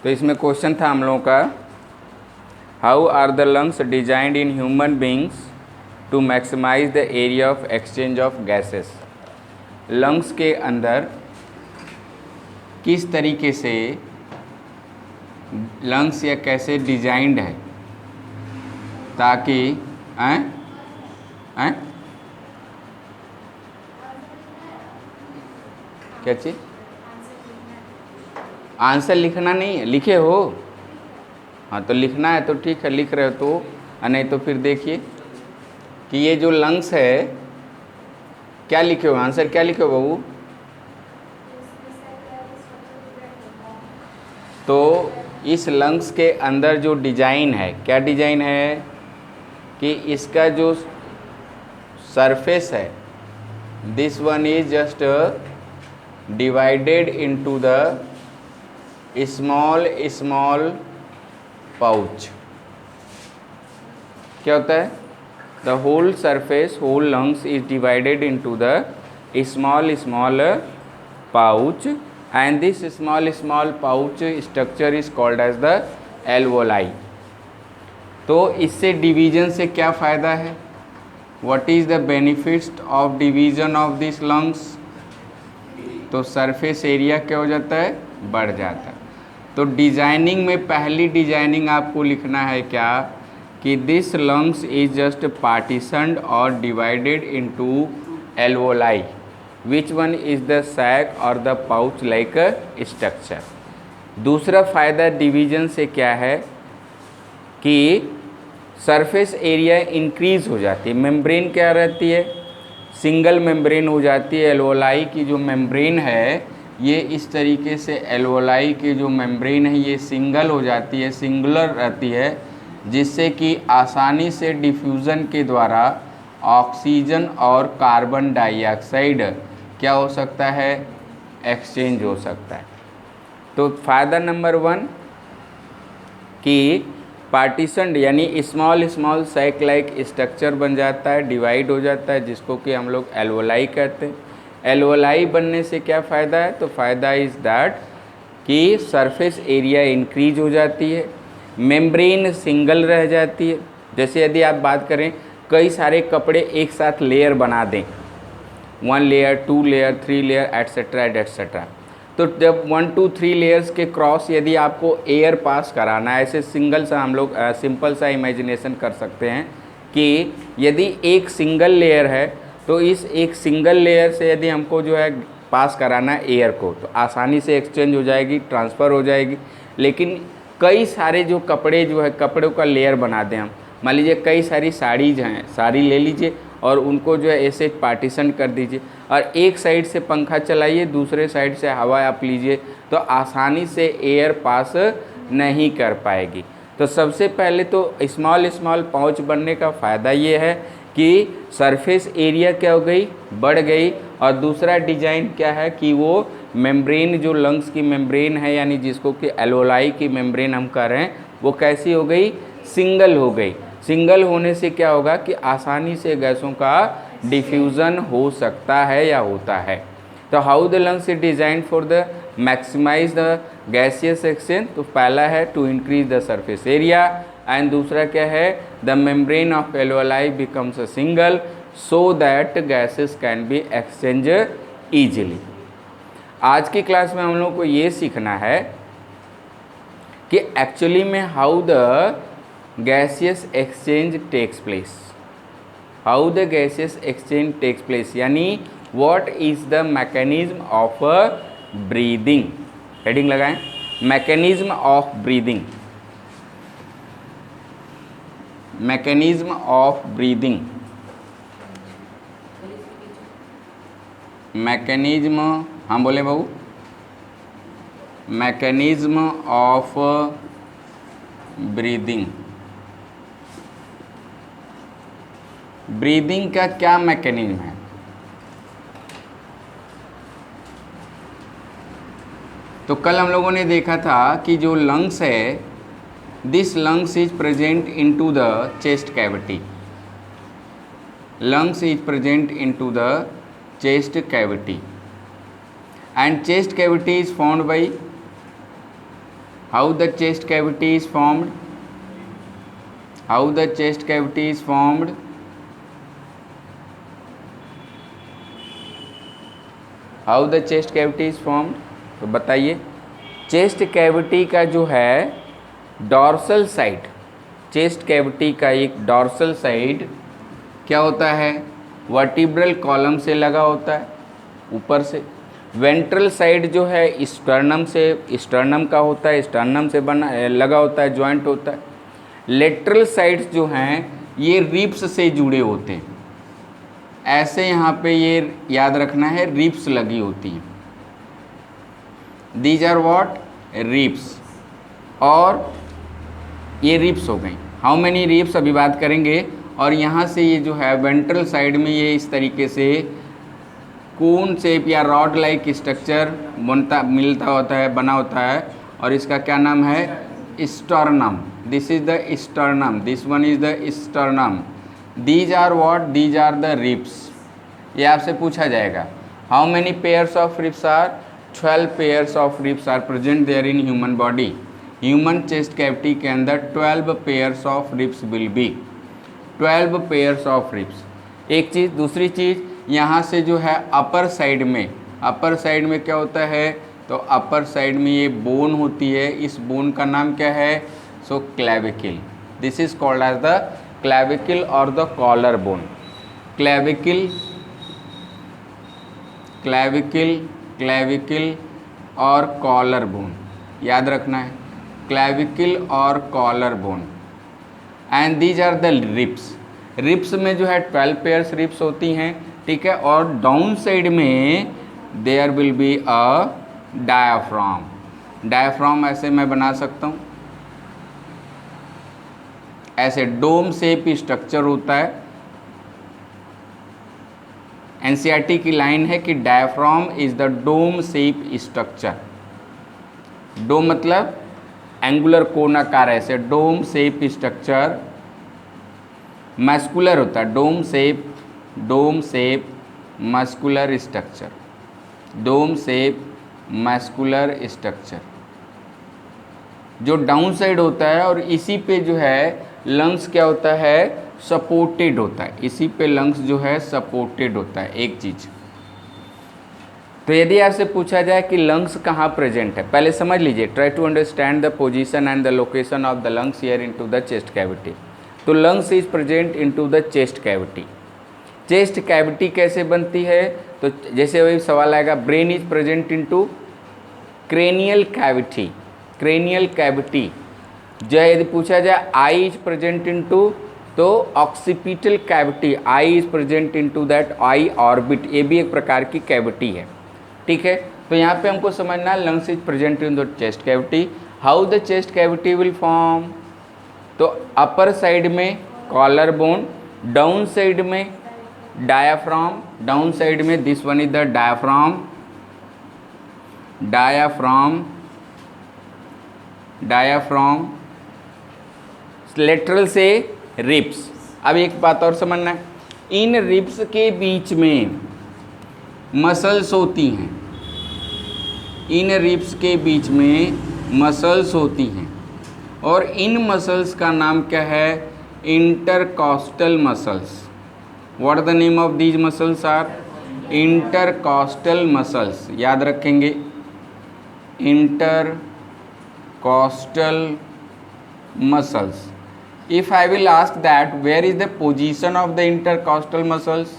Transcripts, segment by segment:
तो इसमें क्वेश्चन था हम लोगों का, how are the lungs designed in human beings to maximize the area of exchange of gases. Lungs के अंदर किस तरीके से लंग्स या कैसे डिजाइंड है ताकि क्या चीज? आंसर लिखना नहीं है, लिखे हो? हाँ तो लिखना है तो ठीक है, लिख रहे हो तो, नहीं तो फिर देखिए कि ये जो लंग्स है क्या लिखे हो, आंसर क्या लिखे हो बाबू? तो इस लंग्स के अंदर जो डिजाइन है, क्या डिजाइन है कि इसका जो सरफेस है, this one is just divided into the small small pouch. क्या होता है? The whole surface, whole lungs is divided into the small small pouch and this small pouch structure is called as the alveoli। तो इससे division से क्या फ़ायदा है? What is the benefits of division of these lungs? तो surface area क्या हो जाता है? बढ़ जाता है। तो डिजाइनिंग में पहली डिजाइनिंग आपको लिखना है क्या कि this lungs is just partitioned और divided into alveoli। Which one is the sac और द पाउच लाइक स्ट्रक्चर। दूसरा फायदा डिवीजन से क्या है कि सरफेस एरिया इंक्रीज हो जाती है। मेम्ब्रेन क्या रहती है? सिंगल मेम्ब्रेन हो जाती है। एल्वोलाई की जो मेम्ब्रेन है ये इस तरीके से, एल्वोलाई की जो मेम्ब्रेन है ये सिंगल हो जाती है, सिंगुलर रहती है, जिससे कि आसानी से डिफ्यूज़न के द्वारा ऑक्सीजन और कार्बन डाइऑक्साइड क्या हो सकता है? एक्सचेंज हो सकता है। तो फ़ायदा नंबर 1 कि पार्टीशन यानी small small sac like structure बन जाता है, डिवाइड हो जाता है, जिसको कि हम लोग एल्वोलाई कहते हैं। एल्वोलाई बनने से क्या फ़ायदा है? तो फ़ायदा इज़ दैट कि सरफेस एरिया इंक्रीज हो जाती है, मेम्ब्रेन सिंगल रह जाती है। जैसे यदि आप बात करें कई सारे कपड़े एक साथ लेयर बना दें, 1 layer 2 layer 3 layer etcetera etcetera, तो जब 1 2 3 लेयर्स के क्रॉस यदि आपको एयर पास कराना है, ऐसे सिंगल सा हम लोग सिंपल सा इमेजिनेशन कर सकते हैं कि यदि एक सिंगल लेयर है तो इस एक सिंगल लेयर से यदि हमको जो है पास कराना है एयर को, तो आसानी से एक्सचेंज हो जाएगी, ट्रांसफ़र हो जाएगी। लेकिन कई सारे जो कपड़े जो है, कपड़ों का लेयर बना दें हम, मान लीजिए कई सारी साड़ीज हैं, साड़ी ले लीजिए और उनको जो है ऐसे पार्टीशन कर दीजिए और एक साइड से पंखा चलाइए, दूसरे साइड से हवा आप लीजिए, तो आसानी से एयर पास नहीं कर पाएगी। तो सबसे पहले तो स्मॉल स्मॉल पाउच बनने का फ़ायदा ये है कि सरफेस एरिया क्या हो गई? बढ़ गई। और दूसरा डिजाइन क्या है कि वो मेम्ब्रेन, जो लंग्स की मेम्ब्रेन है यानी जिसको कि एल्वोलाई की मेम्ब्रेन हम कह रहे हैं, वो कैसी हो गई? सिंगल हो गई। सिंगल होने से क्या होगा कि आसानी से गैसों का डिफ्यूज़न हो सकता है या होता है। तो how the lungs is design for the maximize the gaseous exchange. तो पहला है to increase the surface area and दूसरा क्या है? The membrane of alveoli becomes a single so that gases can be exchange easily. आज की class में हम लोग को ये सीखना है कि एक्चुअली में how the gaseous exchange takes place, how the gaseous exchange takes place, यानी what is the mechanism of breathing। Heading लगाएं, mechanism of breathing, mechanism of breathing, mechanism, हाँ बोले बाबू, mechanism of breathing। ब्रीदिंग का क्या mechanism है? तो कल हम लोगों ने देखा था कि जो लंग्स है, this lungs is present into the chest cavity, lungs is present into the chest cavity and chest cavity is found by how the chest cavity is formed, how the chest cavity is formed, how the chest cavity is formed, तो बताइए। Chest cavity का जो है dorsal side, chest cavity का एक dorsal side क्या होता है, वर्टिब्रल कॉलम से लगा होता है ऊपर से। वेंट्रल साइड जो है स्टर्नम से, स्टर्नम का होता है, स्टर्नम से बना लगा होता है, जॉइंट होता है। लेटरल साइड्स जो हैं ये रिब्स से जुड़े होते हैं, ऐसे यहाँ पे ये याद रखना है, रिब्स लगी होती हैं। दीज आर व्हाट, रिब्स, और ये रिब्स हो गई। हाउ मेनी रिब्स अभी बात करेंगे। और यहाँ से ये जो है वेंट्रल साइड में ये इस तरीके से कोन शेप या रॉड लाइक स्ट्रक्चर मिलता होता है, बना होता है, और इसका क्या नाम है, sternum. This is the sternum, this one is the sternum. These are what, these are the ribs. ये आपसे पूछा जाएगा। How many pairs of ribs are, 12 pairs of ribs are present there in human body. Human chest cavity के अंदर 12 pairs of ribs will be, 12 pairs of ribs. एक चीज़, दूसरी चीज़, यहाँ से जो है अपर साइड में, अपर साइड में क्या होता है, तो अपर साइड में ये बोन होती है, इस बोन का नाम क्या है, so clavicle. This is called as the clavicle और the collar bone. Clavicle, clavicle, clavicle और कॉलर बोन याद रखना है, क्लेविकल और collar bone. And these are the ribs. Ribs में जो है 12 पेयर्स रिब्स होती हैं, ठीक है। और डाउन साइड में there will be a diaphragm. Diaphragm ऐसे मैं बना सकता हूँ, ऐसे डोम शेप स्ट्रक्चर होता है। एनसीईआरटी की लाइन है कि diaphragm is the dome shape structure. Dome मतलब एंगुलर कोनाकार, ऐसे डोम शेप स्ट्रक्चर मस्कुलर होता है, dome shape, dome shape muscular structure, dome shape muscular structure जो डाउन साइड होता है। और इसी पे जो है लंग्स क्या होता है, सपोर्टेड होता है, इसी पे लंग्स जो है सपोर्टेड होता है। एक चीज़, तो यदि आपसे पूछा जाए कि लंग्स कहाँ प्रेजेंट है, पहले समझ लीजिए, try to understand the position and the location of the lungs here into the chest cavity. तो lungs is present into the chest cavity. Chest cavity कैसे बनती है, तो जैसे वही सवाल आएगा, brain is present into cranial cavity, cranial cavity. जो यदि पूछा जाए आई इज प्रेजेंट इनटू, तो occipital cavity, eye is present into that eye orbit, ये भी एक प्रकार की कैविटी है, ठीक है। तो यहाँ पे हमको समझना lungs is present in the chest cavity. How the chest cavity will form, तो अपर साइड में कॉलर बोन, डाउन साइड में डायाफ्राम, डाउन साइड में this one is the diaphragm, diaphragm, diaphragm, lateral से रिब्स। अब एक बात और समझना है, इन रिब्स के बीच में मसल्स होती हैं, इन रिब्स के बीच में मसल्स होती हैं, और इन मसल्स का नाम क्या है, intercostal muscles. What the name of these muscles are, intercostal muscles, याद रखेंगे, intercostal muscles. If I will ask that where is the position of the intercostal muscles,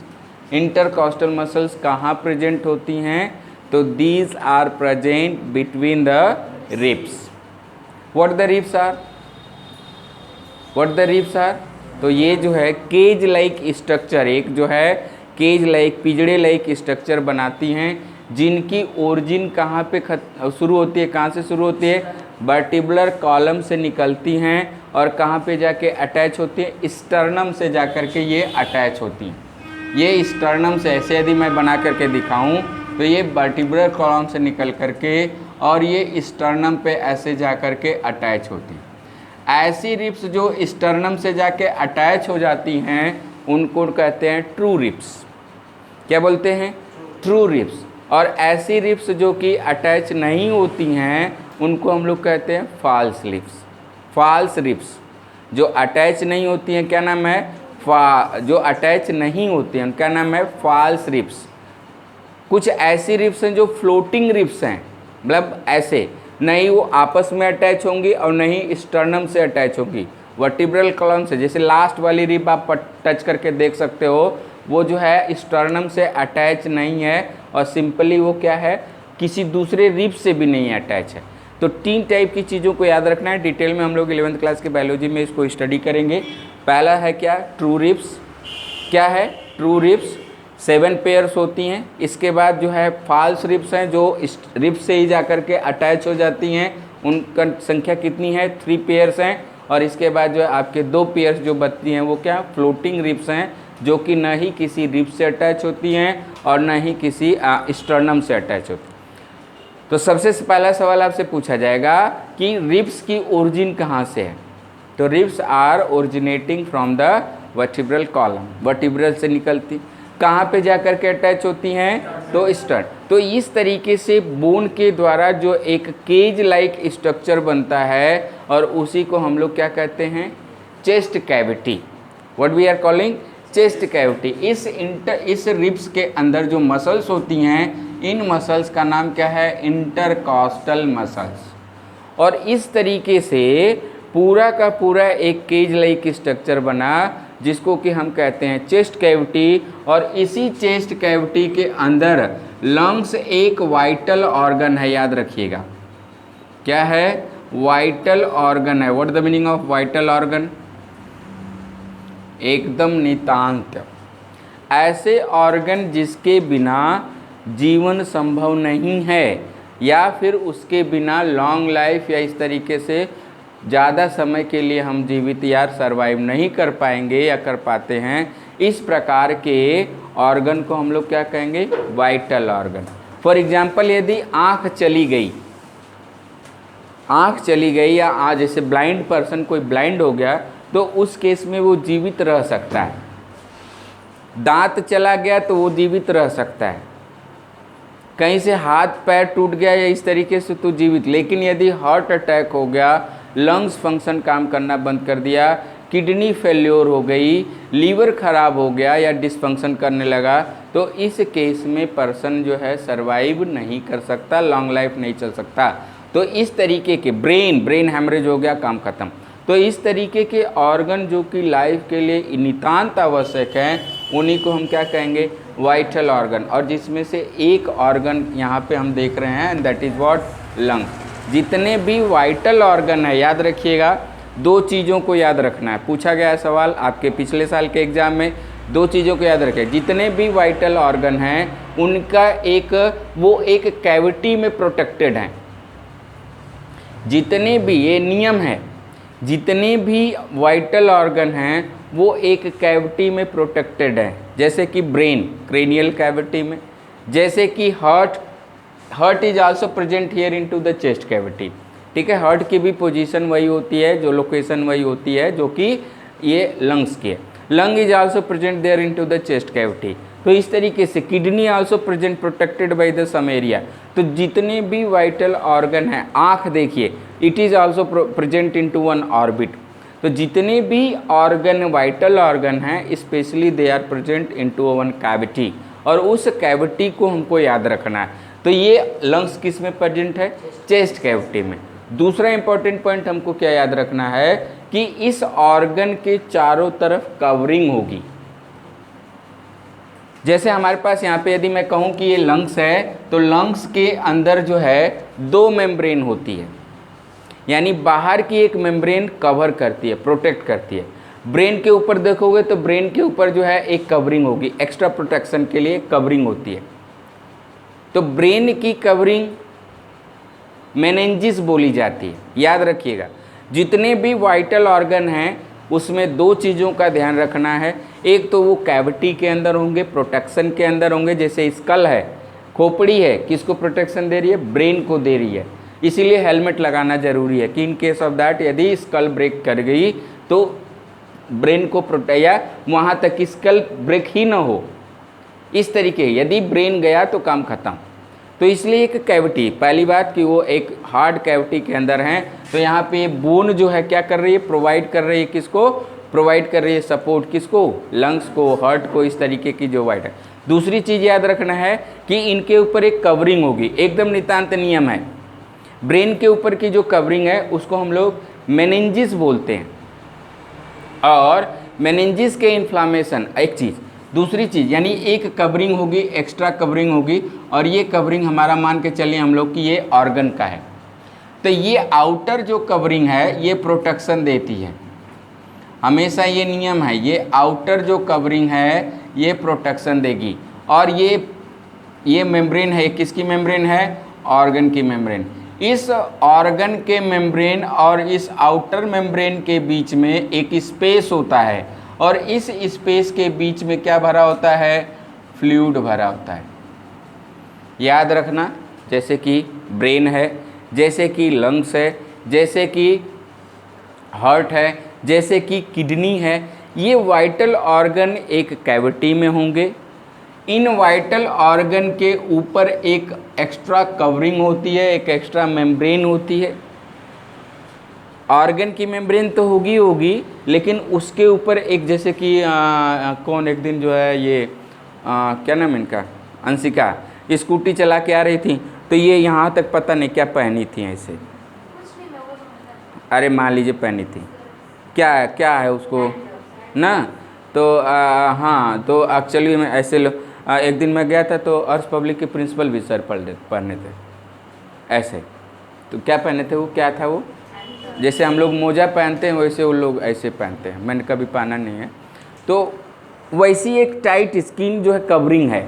intercostal muscles कहाँ प्रेजेंट होती हैं, तो these are present between the ribs. What the ribs are? What the ribs are? तो ये जो है cage like structure, एक जो है केज लाइक, पिजड़े लाइक स्ट्रक्चर बनाती हैं, जिनकी ओरिजिन कहाँ पे शुरू होती है, कहाँ से शुरू होती है, वर्टिब्रल कॉलम से निकलती हैं, और कहाँ पे जाके अटैच होती है, स्टर्नम से जा कर के ये अटैच होती हैं। ये स्टर्नम से ऐसे यदि मैं बना करके दिखाऊं, तो ये वर्टिब्रल कॉलम से निकल करके और ये स्टर्नम पे ऐसे जा कर के अटैच होती हैं। ऐसी रिब्स जो स्टर्नम से जाके अटैच हो जाती हैं उनको कहते हैं ट्रू रिब्स। क्या बोलते हैं, ट्रू रिब्स। और ऐसी रिब्स जो कि अटैच नहीं होती हैं उनको हम लोग कहते हैं फॉल्स रिब्स। फॉल्स रिब्स जो अटैच नहीं होती हैं, क्या नाम है? जो अटैच नहीं होती हैं उनका नाम है फॉल्स रिब्स। कुछ ऐसी रिब्स हैं जो फ्लोटिंग रिब्स हैं, मतलब ऐसे नहीं वो आपस में अटैच होंगी और नहीं स्टर्नम से अटैच होंगी, वर्टिब्रल कॉलम से। जैसे लास्ट वाली रिब आप टच करके देख सकते हो, वो जो है स्टर्नम से अटैच नहीं है और सिंपली वो क्या है, किसी दूसरे रिब से भी नहीं अटैच है। तो 3 टाइप की चीज़ों को याद रखना है। डिटेल में हम लोग 11th क्लास के बायोलॉजी में इसको स्टडी करेंगे। पहला है क्या? True ribs. क्या है? ट्रू रिब्स 7 पेयर्स होती हैं। इसके बाद जो है फॉल्स रिब्स हैं, जो रिब्स से ही जा कर के अटैच हो जाती हैं, उनका संख्या कितनी है? 3 पेयर्स हैं। और इसके बाद जो है आपके 2 पेयर्स जो बचती हैं वो क्या? फ्लोटिंग रिब्स हैं, जो कि न ही किसी रिब से अटैच होती हैं और न ही किसी स्टर्नम से अटैच होती हैं। तो सबसे पहला सवाल आपसे पूछा जाएगा कि रिब्स की ओरिजिन कहाँ से है? तो ribs are originating from the vertebral column, vertebral से निकलती। कहाँ पे जा कर के अटैच होती हैं? तो स्टर्न। तो इस तरीके से बोन के द्वारा जो एक केज लाइक स्ट्रक्चर बनता है और उसी को हम लोग क्या कहते हैं? Chest cavity. What we are calling? Chest cavity. इस रिब्स के अंदर जो मसल्स होती हैं, इन मसल्स का नाम क्या है? Intercostal muscles. और इस तरीके से पूरा का पूरा एक केज लाइक स्ट्रक्चर बना, जिसको कि हम कहते हैं चेस्ट कैविटी। और इसी चेस्ट कैविटी के अंदर लंग्स एक वाइटल ऑर्गन है, याद रखिएगा। क्या है? वाइटल ऑर्गन है। What the meaning of vital organ? एकदम नितांत, ऐसे ऑर्गन जिसके बिना जीवन संभव नहीं है, या फिर उसके बिना लॉन्ग लाइफ या इस तरीके से ज़्यादा समय के लिए हम जीवित या सर्वाइव नहीं कर पाएंगे या कर पाते हैं। इस प्रकार के ऑर्गन को हम लोग क्या कहेंगे? Vital organ. फॉर एग्जाम्पल, यदि आँख चली गई, आँख चली गई या जैसे ब्लाइंड पर्सन, कोई ब्लाइंड हो गया, तो उस केस में वो जीवित रह सकता है। दांत चला गया तो वो जीवित रह सकता है। कहीं से हाथ पैर टूट गया या इस तरीके से तो जीवित। लेकिन यदि हार्ट अटैक हो गया, लंग्स फंक्शन काम करना बंद कर दिया, किडनी फेल्योर हो गई, लीवर खराब हो गया या डिसफंक्शन करने लगा, तो इस केस में पर्सन जो है सर्वाइव नहीं कर सकता, लॉन्ग लाइफ नहीं चल सकता। तो इस तरीके के ब्रेन हेमरेज हो गया, काम खत्म। तो इस तरीके के ऑर्गन जो कि लाइफ के लिए नितांत आवश्यक हैं, उन्हीं को हम क्या कहेंगे? Vital organ. और जिसमें से एक ऑर्गन यहाँ पे हम देख रहे हैं, दैट इज़ व्हाट? लंग। जितने भी वाइटल ऑर्गन है, याद रखिएगा, 2 चीज़ों को याद रखना है। पूछा गया है सवाल आपके पिछले साल के एग्जाम में, 2 चीज़ों को याद रखें। जितने भी वाइटल ऑर्गन हैं उनका एक कैविटी में प्रोटेक्टेड हैं। जितने भी, ये नियम है, जितने भी वाइटल ऑर्गन हैं वो एक कैविटी में प्रोटेक्टेड है। जैसे कि ब्रेन क्रेनियल कैविटी में, जैसे कि heart is also present here into the chest cavity. ठीक है, हार्ट की भी पोजीशन वही होती है, जो लोकेशन वही होती है जो कि ये लंग्स की है। Lung is also present there into the chest cavity. तो इस तरीके से kidney also present protected by the some area. तो जितने भी वाइटल ऑर्गन हैं, आँख देखिए, it is also present into one orbit. तो जितने भी ऑर्गन वाइटल ऑर्गन हैं, specially they are present into one cavity, और उस कैविटी को हमको याद रखना है। तो ये लंग्स किस में प्रेजेंट है? चेस्ट कैविटी में। दूसरा इंपॉर्टेंट पॉइंट हमको क्या याद रखना है कि इस ऑर्गन के चारों तरफ कवरिंग होगी। जैसे हमारे पास यहाँ पे यदि मैं कहूँ कि ये लंग्स है, तो लंग्स के अंदर जो है 2 मेम्ब्रेन होती है, यानी बाहर की एक मेम्ब्रेन कवर करती है, प्रोटेक्ट करती है। ब्रेन के ऊपर देखोगे तो ब्रेन के ऊपर जो है एक कवरिंग होगी, एक्स्ट्रा प्रोटेक्शन के लिए कवरिंग होती है। तो ब्रेन की कवरिंग मेनिंजिस बोली जाती है, याद रखिएगा। जितने भी वाइटल ऑर्गन हैं उसमें 2 चीज़ों का ध्यान रखना है। एक तो वो कैविटी के अंदर होंगे, प्रोटेक्शन के अंदर होंगे। जैसे स्कल है, खोपड़ी है, किसको प्रोटेक्शन दे रही है? ब्रेन को दे रही है। इसीलिए हेलमेट लगाना जरूरी है कि इन केस ऑफ दैट यदि स्कल ब्रेक कर गई तो ब्रेन को प्रोटेक्ट, या वहाँ तक स्कल ब्रेक ही ना हो, इस तरीके। यदि ब्रेन गया तो काम खत्म। तो इसलिए एक कैविटी, पहली बात कि वो एक हार्ड कैविटी के अंदर हैं, तो यहाँ पे बोन जो है क्या कर रही है, प्रोवाइड कर रही है किसको, प्रोवाइड कर रही है सपोर्ट किसको, लंग्स को, हार्ट को, इस तरीके की जो वाइट है। दूसरी चीज़ याद रखना है कि इनके ऊपर एक कवरिंग होगी, एकदम नितांत नियम है। ब्रेन के ऊपर की जो कवरिंग है उसको हम लोग मेनिंजिस बोलते हैं, और मेनिंजिस के इन्फ्लामेशन एक चीज़, दूसरी चीज़ यानी एक कवरिंग होगी, एक्स्ट्रा कवरिंग होगी, और ये कवरिंग हमारा मान के चलिए हम लोग कि ये ऑर्गन का है, तो ये आउटर जो कवरिंग है ये प्रोटेक्शन देती है, हमेशा ये नियम है, ये आउटर जो कवरिंग है ये प्रोटेक्शन देगी। और ये मेम्ब्रेन है, किसकी मेम्ब्रेन है, ऑर्गन की मेम्ब्रेन। इस ऑर्गन के मेम्ब्रेन और इस आउटर मेम्ब्रेन के बीच में एक स्पेस होता है, और इस स्पेस के बीच में क्या भरा होता है, फ्लूइड भरा होता है। याद रखना, जैसे कि ब्रेन है, जैसे कि लंग्स है, जैसे कि हार्ट है, जैसे कि किडनी है, ये वाइटल ऑर्गन एक कैविटी में होंगे। इन वाइटल ऑर्गन के ऊपर एक एक्स्ट्रा कवरिंग होती है, एक एक्स्ट्रा मेम्ब्रेन होती है। ऑर्गन की मेम्ब्रेन तो होगी, लेकिन उसके ऊपर एक, जैसे कि कौन एक दिन जो है ये क्या नाम इनका, अंशिका स्कूटी चला के आ रही थी, तो ये यहाँ तक पता नहीं क्या पहनी थी ऐसे, अरे मान लीजिए पहनी थी, क्या है उसको ना, तो हाँ, तो एक्चुअली मैं ऐसे एक दिन मैं गया था तो अर्श पब्लिक के प्रिंसिपल भी सर पढ़ने थे ऐसे, तो क्या पहने थे वो, क्या था वो, जैसे हम लोग मोजा पहनते हैं वैसे वो लोग ऐसे पहनते हैं, मैंने कभी पहना नहीं है। तो वैसी एक टाइट स्किन जो है कवरिंग है,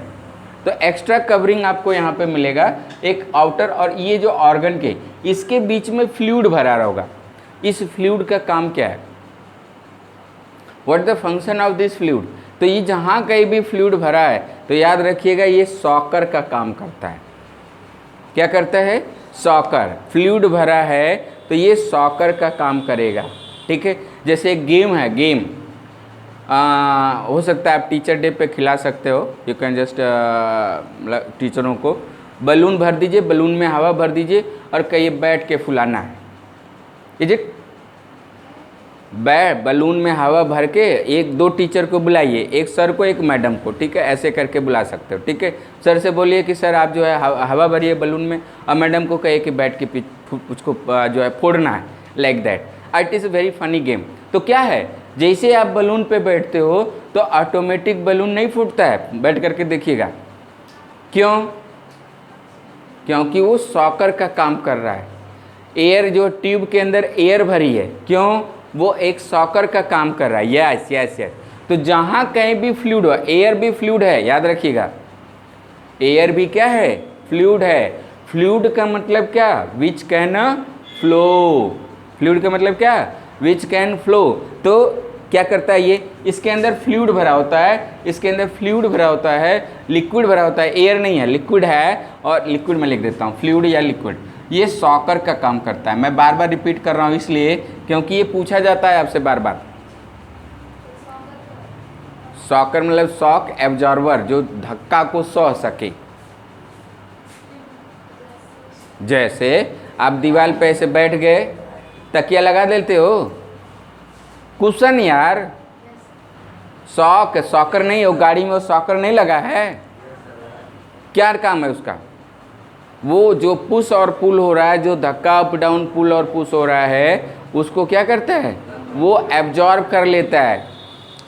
तो एक्स्ट्रा कवरिंग आपको यहाँ पे मिलेगा एक आउटर, और ये जो ऑर्गन के इसके बीच में फ्लूइड भरा होगा। इस फ्लूइड का काम क्या है, what the function of this fluid, तो ये जहाँ कहीं भी फ्लूइड भरा है तो याद रखिएगा ये सॉकर का काम करता है। क्या करता है, सॉकर, फ्लूइड भरा है तो ये सॉकर का काम करेगा, ठीक है। जैसे एक गेम है, गेम हो सकता है आप टीचर डे पे खिला सकते हो, यू कैन जस्ट टीचरों को बलून भर दीजिए, बलून में हवा भर दीजिए और कहीं बैठ के फुलाना है, इज इट, बलून में हवा भर के एक दो टीचर को बुलाइए, एक सर को एक मैडम को, ठीक है, ऐसे करके बुला सकते हो, ठीक है। सर से बोलिए कि सर आप जो है हवा भरिए बलून में, और मैडम को कहिए कि बैठ के उसको जो है फोड़ना है, like that. It is a very funny game. तो क्या है, जैसे आप बलून पे बैठते हो तो ऑटोमेटिक बलून नहीं फूटता है, बैठ करके देखिएगा, क्यों, क्योंकि वो सॉकर का काम कर रहा है। एयर जो ट्यूब के अंदर एयर भरी है, क्यों, वो एक सॉकर का काम कर रहा है। Yes yes yes. तो जहाँ कहीं भी फ्लूइड हो, एयर भी फ्लूइड है, याद रखिएगा, एयर भी क्या है, फ्लूइड है। फ्लूइड का मतलब क्या, विच कैन फ्लो, फ्लूइड का मतलब क्या, विच कैन फ्लो। तो क्या करता है ये, इसके अंदर फ्लूइड भरा होता है, इसके अंदर फ्लूइड भरा होता है, लिक्विड भरा होता है, एयर नहीं है, लिक्विड है, और लिक्विड में लिख देता हूँ, फ्लूइड या लिक्विड, ये सॉकर का काम करता है। मैं बार बार रिपीट कर रहा हूँ इसलिए क्योंकि ये पूछा जाता है आपसे बार बार। सॉकर मतलब शॉक एब्जॉर्वर, जो धक्का को सह सके। जैसे आप दीवार पे ऐसे बैठ गए, तकिया लगा देते हो, कुशन यार, शॉक, सॉकर नहीं हो, गाड़ी में वो सॉकर नहीं लगा है, क्या काम है उसका, वो जो पुश और पुल हो रहा है, जो धक्का अप डाउन पुल और पुश हो रहा है, उसको क्या करता है, वो एब्जॉर्ब कर लेता है।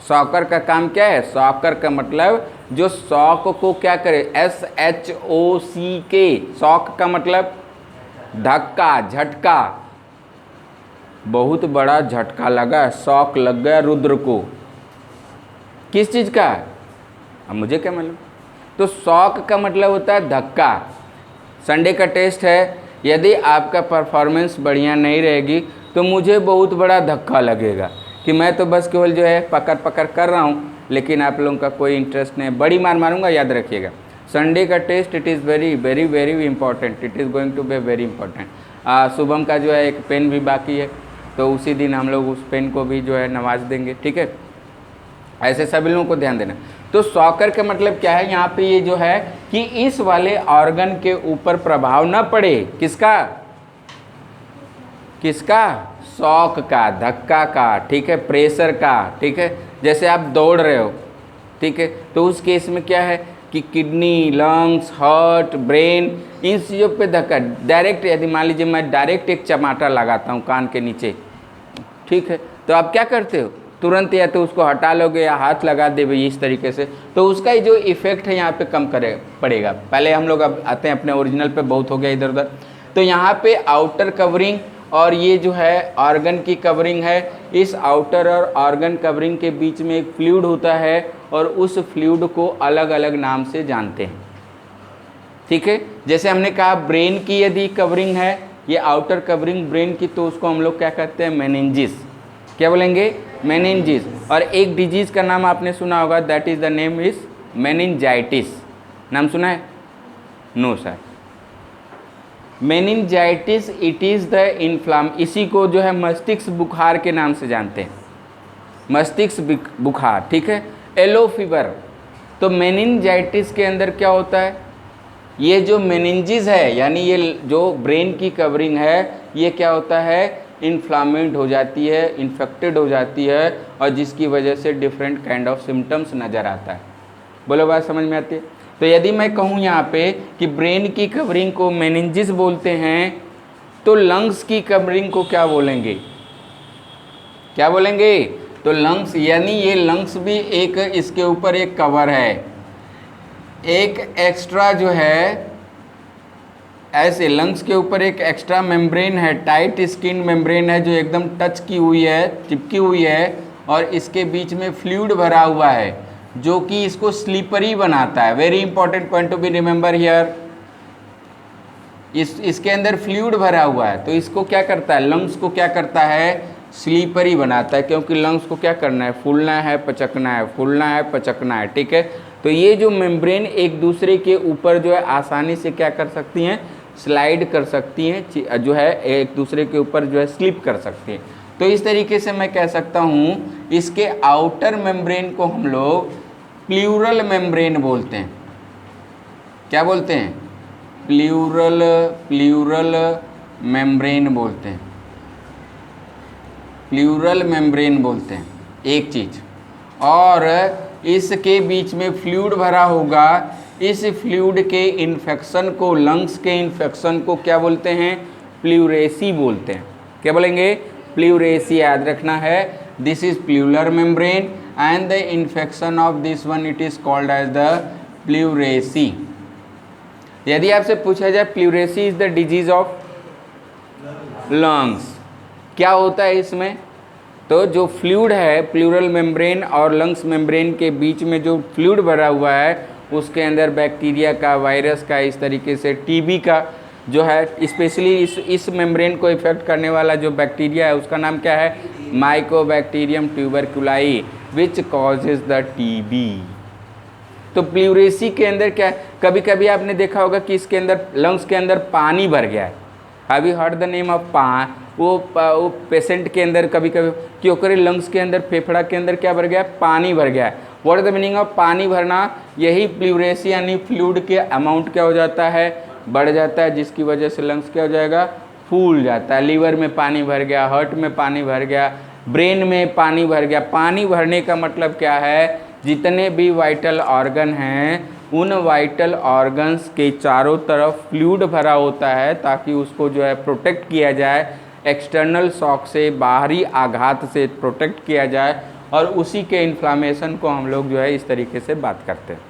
सॉकर का काम क्या है, सॉकर का मतलब जो शॉक को क्या करे, SHOCK, शॉक का मतलब धक्का, झटका, बहुत बड़ा झटका लगा, शॉक लग गया रुद्र को, किस चीज़ का, अब मुझे क्या मालूम। तो शॉक का मतलब होता है धक्का। संडे का टेस्ट है, यदि आपका परफॉर्मेंस बढ़िया नहीं रहेगी तो मुझे बहुत बड़ा धक्का लगेगा कि मैं तो बस केवल जो है पकड़ पकड़ कर रहा हूँ, लेकिन आप लोगों का कोई इंटरेस्ट नहीं, बड़ी मार मारूंगा। याद रखिएगा, संडे का test it is very very very important, it is going to be very important. Shubham का जो है एक पेन भी बाकी है, तो उसी दिन हम लोग उस पेन को भी जो है नवाज देंगे, ठीक है। ऐसे सभी लोगों को ध्यान देना। तो सॉकर का मतलब क्या है, यहाँ पे ये जो है कि इस वाले ऑर्गन के ऊपर प्रभाव न पड़े, किसका, किसका, शॉक का, धक्का का, ठीक है, प्रेशर का, ठीक है। जैसे आप दौड़ रहे हो, ठीक है, तो उस केस में क्या है कि किडनी, लंग्स, हार्ट, ब्रेन, इन चीज़ों पे धक्का डायरेक्ट, यदि मान लीजिए मैं डायरेक्ट एक चमाटा लगाता हूँ कान के नीचे, ठीक है, तो आप क्या करते हो, तुरंत या तो उसको हटा लोगे या हाथ लगा देवे इस तरीके से, तो उसका जो इफेक्ट है यहाँ पे कम करे पड़ेगा। पहले हम लोग अब आते हैं अपने ओरिजिनल पे, बहुत हो गया इधर उधर। तो यहाँ पे आउटर कवरिंग और ये जो है ऑर्गन की कवरिंग है, इस आउटर और ऑर्गन कवरिंग के बीच में एक फ्लूइड होता है और उस फ्लूइड को अलग अलग नाम से जानते हैं, ठीक है। जैसे हमने कहा ब्रेन की यदि कवरिंग है, ये आउटर कवरिंग ब्रेन की, तो उसको हम लोग क्या कहते हैं, मेनिंजिस, क्या बोलेंगे, मेनिंजिस। और एक डिजीज़ का नाम आपने सुना होगा, that is the name is meningitis, नाम सुना है, no sir, meningitis it is the inflame, इसी को जो है मस्तिष्क बुखार के नाम से जानते हैं, मस्तिष्क बुखार, ठीक है। येलो फीवर, तो मेनिंजाइटिस के अंदर क्या होता है, ये जो मेनिंजिस है यानी ये जो ब्रेन की कवरिंग है, ये क्या होता है, इन्फ्लामेंट हो जाती है, इन्फेक्टेड हो जाती है, और जिसकी वजह से डिफरेंट काइंड ऑफ सिम्टम्स नज़र आता है। बोलो बात समझ में आती है। तो यदि मैं कहूँ यहाँ पे कि ब्रेन की कवरिंग को मेनिंजिस बोलते हैं, तो लंग्स की कवरिंग को क्या बोलेंगे, क्या बोलेंगे, तो लंग्स, यानी ये लंग्स भी एक, इसके ऊपर एक कवर है, एक एक्स्ट्रा जो है, ऐसे लंग्स के ऊपर एक एक्स्ट्रा मेम्ब्रेन है, टाइट स्किन मेम्ब्रेन है जो एकदम टच की हुई है, चिपकी हुई है, और इसके बीच में फ्लूइड भरा हुआ है जो कि इसको स्लीपरी बनाता है। Very important point to be remember here, इसके अंदर फ्लूइड भरा हुआ है, तो इसको क्या करता है, लंग्स को क्या करता है, स्लीपरी बनाता है, क्योंकि लंग्स को क्या करना है, फूलना है, पचकना है, फूलना है, पचकना है, ठीक है। तो ये जो मेम्ब्रेन एक दूसरे के ऊपर जो है आसानी से क्या कर सकती हैं, स्लाइड कर सकती हैं, जो है एक दूसरे के ऊपर जो है स्लिप कर सकती हैं। तो इस तरीके से मैं कह सकता हूँ इसके आउटर मेम्ब्रेन को हम लोग प्लूरल मेम्ब्रेन बोलते हैं, क्या बोलते हैं, प्लूरल मेम्ब्रेन बोलते हैं, प्लूरल मेम्ब्रेन बोलते हैं एक चीज़। और इसके बीच में फ्लूइड भरा होगा, इस फ्लूइड के इन्फेक्शन को, लंग्स के इन्फेक्शन को क्या बोलते हैं, प्लूरेसी बोलते हैं, क्या बोलेंगे, प्लूरेसी, याद रखना है, this is pleural membrane and the infection of this one it is called as the pleurisy. यदि आपसे पूछा जाए pleurisy is the disease of lungs, क्या होता है इसमें, तो जो फ्लूइड है प्लूरल मेम्ब्रेन और लंग्स मेम्ब्रेन के बीच में जो फ्लूइड भरा हुआ है, उसके अंदर बैक्टीरिया का, वायरस का, इस तरीके से टीबी का जो है, स्पेशली इस मेम्ब्रेन को इफेक्ट करने वाला जो बैक्टीरिया है उसका नाम क्या है, mycobacterium tuberculi, which causes the TB. तो प्लूरेसी के अंदर क्या है, कभी कभी आपने देखा होगा कि इसके अंदर, लंग्स के अंदर पानी भर गया है, have you heard the name of वो पेशेंट के अंदर कभी कभी क्यों करे, लंग्स के अंदर, फेफड़ा के अंदर क्या भर गया, पानी भर गया है। What is the meaning of पानी भरना, यही प्लूरेसी यानी फ्लूइड के अमाउंट क्या हो जाता है, बढ़ जाता है, जिसकी वजह से लंग्स क्या हो जाएगा, फूल जाता है। लीवर में पानी भर गया, हार्ट में पानी भर गया, ब्रेन में पानी भर गया। पानी भरने का मतलब क्या है, जितने भी वाइटल ऑर्गन हैं उन वाइटल ऑर्गन्स के चारों तरफ फ्लूइड भरा होता है ताकि उसको जो है प्रोटेक्ट किया जाए, एक्सटर्नल शॉक से, बाहरी आघात से प्रोटेक्ट किया जाए, और उसी के इन्फ्लामेशन को हम लोग जो है इस तरीके से बात करते हैं।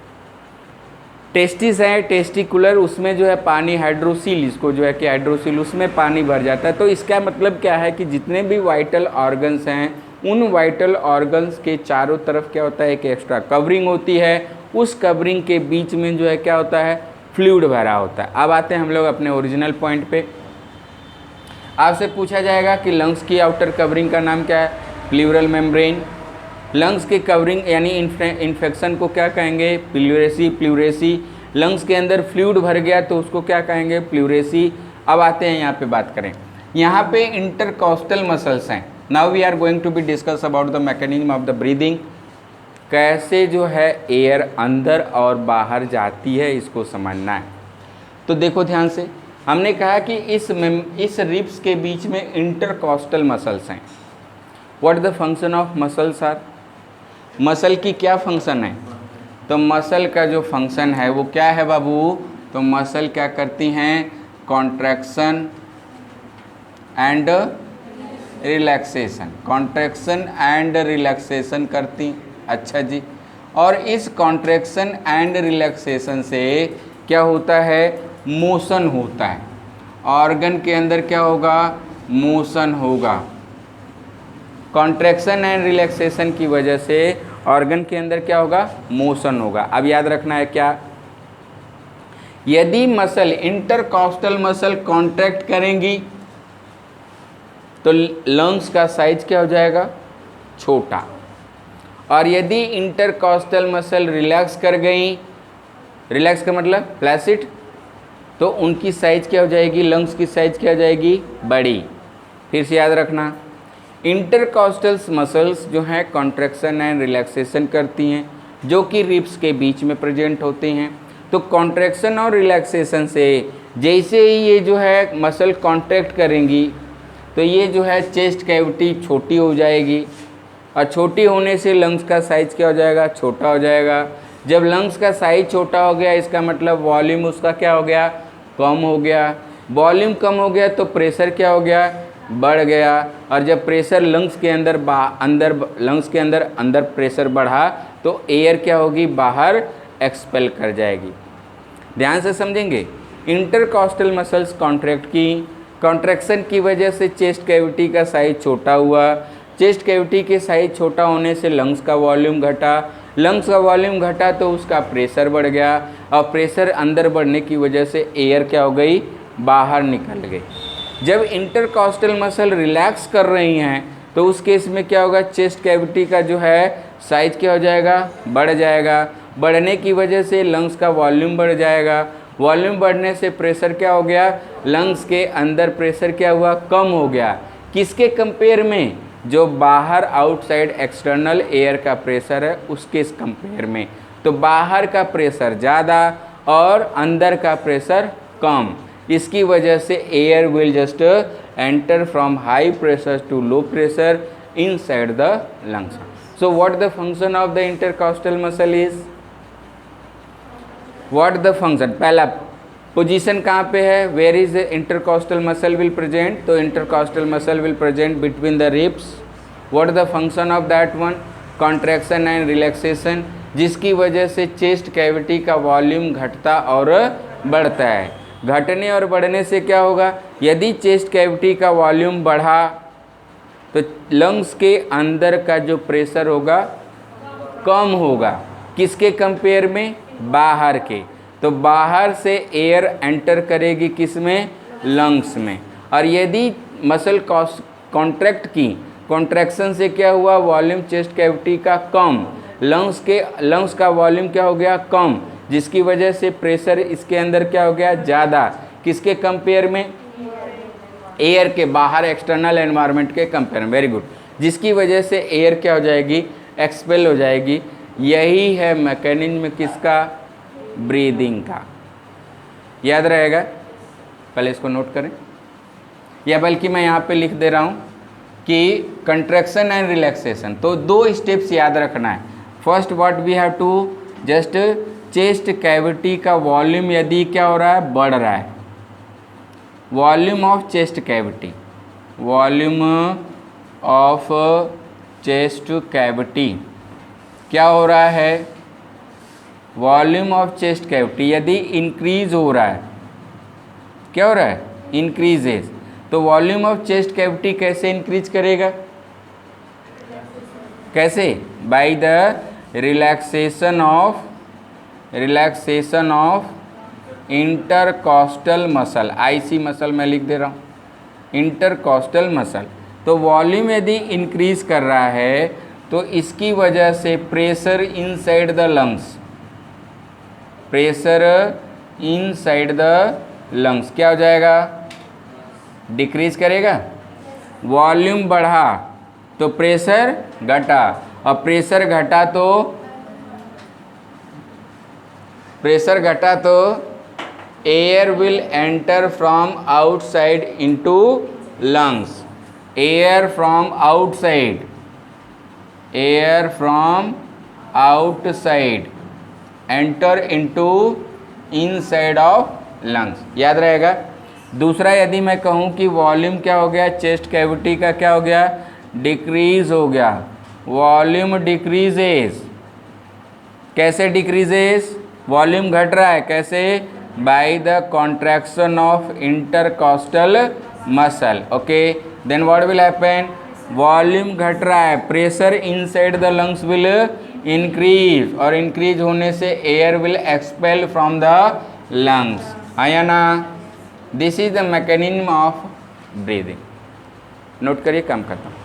टेस्टिस है, टेस्टिकुलर, उसमें जो है पानी, हाइड्रोसिल, इसको जो है कि हाइड्रोसिल, उसमें पानी भर जाता है। तो इसका मतलब क्या है कि जितने भी वाइटल ऑर्गन्स हैं उन वाइटल ऑर्गन्स के चारों तरफ क्या होता है, एक एक्स्ट्रा कवरिंग होती है, उस कवरिंग के बीच में जो है क्या होता है, फ्लूइड भरा होता है। अब आते हैं हम लोग अपने ओरिजिनल पॉइंट पे। आपसे पूछा जाएगा कि लंग्स की आउटर कवरिंग का नाम क्या है, प्लूरल मेम्ब्रेन। लंग्स की कवरिंग यानी इन्फेक्शन को क्या कहेंगे, प्लूरेसी। लंग्स के अंदर फ्लूइड भर गया तो उसको क्या कहेंगे, प्लूरेसी। अब आते हैं यहाँ पे बात करें, यहाँ पे इंटरकॉस्टल मसल्स हैं। Now we are going to be discuss about the mechanism of the breathing. कैसे जो है एयर अंदर और बाहर जाती है, इसको समझना है। तो देखो ध्यान से, हमने कहा कि इस रिब्स के बीच में इंटरकॉस्टल मसल्स हैं। What the function of muscles are? Muscle की क्या फंक्शन है? तो मसल का जो फंक्शन है वो क्या है बाबू? तो मसल क्या करती हैं? Contraction and relaxation, contraction and relaxation करती। अच्छा जी, और इस कॉन्ट्रैक्शन एंड रिलैक्सेशन से क्या होता है? मोशन होता है। ऑर्गन के अंदर क्या होगा? मोशन होगा। कॉन्ट्रैक्शन एंड रिलैक्सेशन की वजह से ऑर्गन के अंदर क्या होगा? मोशन होगा। अब याद रखना है क्या? यदि मसल, इंटरकॉस्टल मसल कॉन्ट्रैक्ट करेंगी तो लंग्स का साइज क्या हो जाएगा? छोटा। और यदि इंटरकॉस्टल मसल रिलैक्स कर गई, रिलैक्स का मतलब फ्लैसिड, तो उनकी साइज क्या हो जाएगी? लंग्स की साइज क्या हो जाएगी? बड़ी। फिर से याद रखना, इंटरकॉस्टल मसल्स जो हैं कॉन्ट्रैक्शन एंड रिलैक्सेशन करती हैं, जो कि रिब्स के बीच में प्रेजेंट होते हैं। तो कॉन्ट्रैक्शन और रिलैक्सेशन से जैसे ही ये जो है मसल कॉन्ट्रैक्ट करेंगी तो ये जो है चेस्ट कैविटी छोटी हो जाएगी, और छोटी होने से लंग्स का साइज क्या हो जाएगा? छोटा हो जाएगा। जब लंग्स का साइज छोटा हो गया, इसका मतलब वॉल्यूम उसका क्या हो गया? कम हो गया। वॉल्यूम कम हो गया तो प्रेशर क्या हो गया? बढ़ गया। और जब प्रेशर लंग्स के अंदर लंग्स के अंदर प्रेशर बढ़ा तो एयर क्या होगी? बाहर एक्सपेल कर जाएगी। ध्यान से समझेंगे। इंटरकॉस्टल मसल्स कॉन्ट्रैक्ट की, कॉन्ट्रैक्शन की वजह से चेस्ट कैविटी का साइज छोटा हुआ। चेस्ट कैविटी के साइज छोटा होने से लंग्स का वॉल्यूम घटा। लंग्स का वॉल्यूम घटा तो उसका प्रेशर बढ़ गया, और प्रेशर अंदर बढ़ने की वजह से एयर क्या हो गई? बाहर निकल गई। जब इंटरकॉस्टल मसल रिलैक्स कर रही हैं तो उस केस में क्या होगा? चेस्ट कैविटी का जो है साइज क्या हो जाएगा? बढ़ जाएगा। बढ़ने की वजह से लंग्स का वॉल्यूम बढ़ जाएगा। वॉल्यूम बढ़ने से प्रेशर क्या हो गया? लंग्स के अंदर प्रेशर क्या हुआ? कम हो गया। किसके कंपेयर में? जो बाहर आउटसाइड एक्सटर्नल एयर का प्रेशर है उसके कंपेयर में। तो बाहर का प्रेशर ज़्यादा और अंदर का प्रेशर कम। इसकी वजह से air will just enter from high pressure to low pressure inside the lungs. So what the function of the intercostal muscle is? What the function? पहला पोजीशन कहाँ पे है? Where is intercostal muscle will present? तो intercostal muscle will present between the ribs. What the function of that one? Contraction and relaxation, जिसकी वजह से chest cavity का volume घटता और बढ़ता है। घटने और बढ़ने से क्या होगा? यदि चेस्ट कैविटी का वॉल्यूम बढ़ा तो लंग्स के अंदर का जो प्रेशर होगा कम होगा। किसके कंपेयर में? बाहर के। तो बाहर से एयर एंटर करेगी किस में? लंग्स में। और यदि मसल कॉन्ट्रैक्ट की, कॉन्ट्रैक्शन से क्या हुआ? वॉल्यूम चेस्ट कैविटी का कम, लंग्स का वॉल्यूम क्या हो गया? कम, जिसकी वजह से प्रेशर इसके अंदर क्या हो गया? ज़्यादा। किसके कंपेयर में? एयर के, बाहर एक्सटर्नल एनवायरनमेंट के कंपेयर में। Very good. जिसकी वजह से एयर क्या हो जाएगी? एक्सपेल हो जाएगी। यही है मैकेनिज्म किसका? ब्रीदिंग का। याद रहेगा? पहले इसको नोट करें, या बल्कि मैं यहाँ पे लिख दे रहा हूँ कि कंट्रैक्शन एंड रिलैक्सेशन। तो दो स्टेप्स याद रखना है। First what we have to just chest cavity का वॉल्यूम यदि क्या हो रहा है? बढ़ रहा है। Volume of chest cavity, volume of chest cavity क्या हो रहा है? वॉल्यूम ऑफ चेस्ट कैविटी यदि इंक्रीज हो रहा है, क्या हो रहा है? इंक्रीजेज। तो वॉल्यूम ऑफ चेस्ट कैविटी कैसे इंक्रीज करेगा? कैसे? By the relaxation of intercostal muscle. IC muscle मैं लिख दे रहा हूँ, इंटरकॉस्टल मसल। तो वॉल्यूम यदि इंक्रीज कर रहा है तो इसकी वजह से pressure inside the lungs, pressure inside the lungs क्या हो जाएगा? डिक्रीज करेगा। वॉल्यूम बढ़ा तो प्रेशर घटा, और प्रेशर घटा तो प्रेशर घटा तो air will enter from outside into lungs, air from outside, air from outside enter into inside of lungs, याद रहेगा। दूसरा यदि मैं कहूँ कि वॉल्यूम क्या हो गया, चेस्ट कैविटी का क्या हो गया, डिक्रीज हो गया, वॉल्यूम डिक्रीजेस, कैसे डिक्रीजेस, वॉल्यूम घट रहा है, कैसे, by the contraction of intercostal muscle, okay. Then what will happen, volume घट रहा है, pressure inside the lungs will increase, और इंक्रीज होने से air will expel from the lungs, आया ना। This is the mechanism of breathing, note करिए, काम करता हूँ।